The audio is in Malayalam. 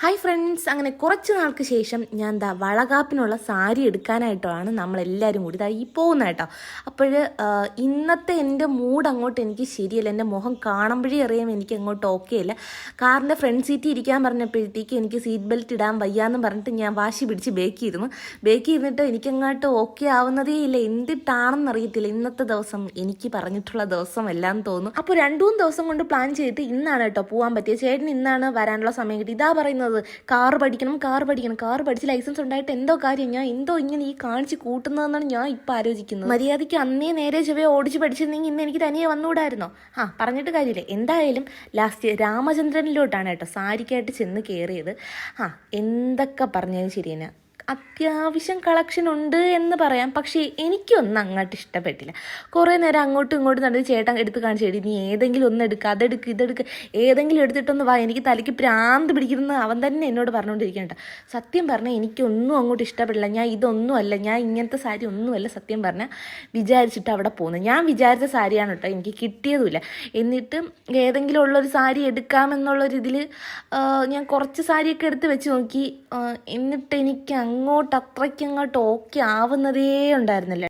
ഹായ് ഫ്രണ്ട്സ്, അങ്ങനെ കുറച്ച് നാൾക്ക് ശേഷം ഞാൻ വളകാപ്പിനുള്ള സാരി എടുക്കാനായിട്ടാണ് നമ്മളെല്ലാവരും കൂടി ഈ പോകുന്നത് കേട്ടോ. അപ്പോൾ ഇന്നത്തെ എൻ്റെ മൂഡ് അങ്ങോട്ട് എനിക്ക് ശരിയല്ല. എൻ്റെ മുഖം കാണുമ്പോഴേ അറിയാം എനിക്ക് അങ്ങോട്ട് ഓക്കെ അല്ല. കാറിൻ്റെ ഫ്രണ്ട് സീറ്റിൽ ഇരിക്കാൻ പറഞ്ഞപ്പോഴത്തേക്ക് എനിക്ക് സീറ്റ് ബെൽറ്റ് ഇടാൻ വയ്യാന്ന് പറഞ്ഞിട്ട് ഞാൻ വാശി പിടിച്ച് ബേക്ക് ചെയ്തിട്ട് എനിക്കങ്ങോട്ട് ഓക്കെ ആവുന്നതേ ഇല്ല. എന്തിട്ടാണെന്നറിയത്തില്ല. ഇന്നത്തെ ദിവസം എനിക്ക് പറഞ്ഞിട്ടുള്ള ദിവസം എല്ലാം തോന്നും. അപ്പോൾ 2-3 ദിവസം കൊണ്ട് പ്ലാൻ ചെയ്തിട്ട് ഇന്നാണ് കേട്ടോ പോകാൻ പറ്റിയത്. ചേട്ടൻ ഇന്നാണ് വരാനുള്ള സമയം കിട്ടി. ഇതാ പറയുന്നത്, കാർ പഠിക്കണം. കാർ പഠിച്ച് ലൈസൻസ് ഉണ്ടായിട്ട് എന്തോ കാര്യം, ഞാൻ എന്തോ ഇങ്ങനെ ഈ കാണിച്ച് കൂട്ടുന്നതെന്നാണ് ഞാൻ ഇപ്പം ആലോചിക്കുന്നത്. മര്യാദയ്ക്ക് അന്നേ നേരെ ചെവ്വേ ഓടിച്ച് പഠിച്ചിരുന്നെങ്കിൽ ഇന്ന് എനിക്ക് തനിയെ വന്നുകൂടായിരുന്നോ? പറഞ്ഞിട്ട് കാര്യമില്ല. എന്തായാലും ലാസ്റ്റ് രാമചന്ദ്രനിലോട്ടാണ് കേട്ടോ സാരിക്കായിട്ട് ചെന്ന് കയറിയത്. എന്തൊക്കെ പറഞ്ഞാലും ശരി തന്നെ, അത്യാവശ്യം കളക്ഷൻ ഉണ്ട് എന്ന് പറയാം. പക്ഷേ എനിക്കൊന്നും അങ്ങോട്ട് ഇഷ്ടപ്പെട്ടില്ല. കുറേ നേരം അങ്ങോട്ടും ഇങ്ങോട്ടും നടന്ന് ചേട്ടൻ എടുത്ത് കാണിച്ചു, നീ ഏതെങ്കിലും ഒന്ന് എടുക്കുക, അതെടുക്കുക, ഇതെടുക്കുക, ഏതെങ്കിലും എടുത്തിട്ടൊന്ന് വാ, എനിക്ക് തലയ്ക്ക് പ്രാന്ത് പിടിക്കുന്നത് അവൻ തന്നെ എന്നോട് പറഞ്ഞുകൊണ്ടിരിക്കണ്ട. സത്യം പറഞ്ഞാൽ എനിക്കൊന്നും അങ്ങോട്ട് ഇഷ്ടപ്പെടില്ല. ഞാൻ ഇങ്ങനത്തെ സാരി ഒന്നുമല്ല സത്യം പറഞ്ഞാൽ വിചാരിച്ചിട്ട് അവിടെ പോകുന്നത്. ഞാൻ വിചാരിച്ച സാരിയാണ് കേട്ടോ, എനിക്ക് കിട്ടിയതുമില്ല. എന്നിട്ട് ഏതെങ്കിലും ഉള്ളൊരു സാരി എടുക്കാമെന്നുള്ളൊരിതിൽ ഞാൻ കുറച്ച് സാരിയൊക്കെ എടുത്ത് വെച്ച് നോക്കി. എന്നിട്ട് എനിക്ക് അങ്ങോട്ട് അത്രയ്ക്കങ്ങോട്ട് ഓക്കെ ആവുന്നതേ ഉണ്ടായിരുന്നില്ല.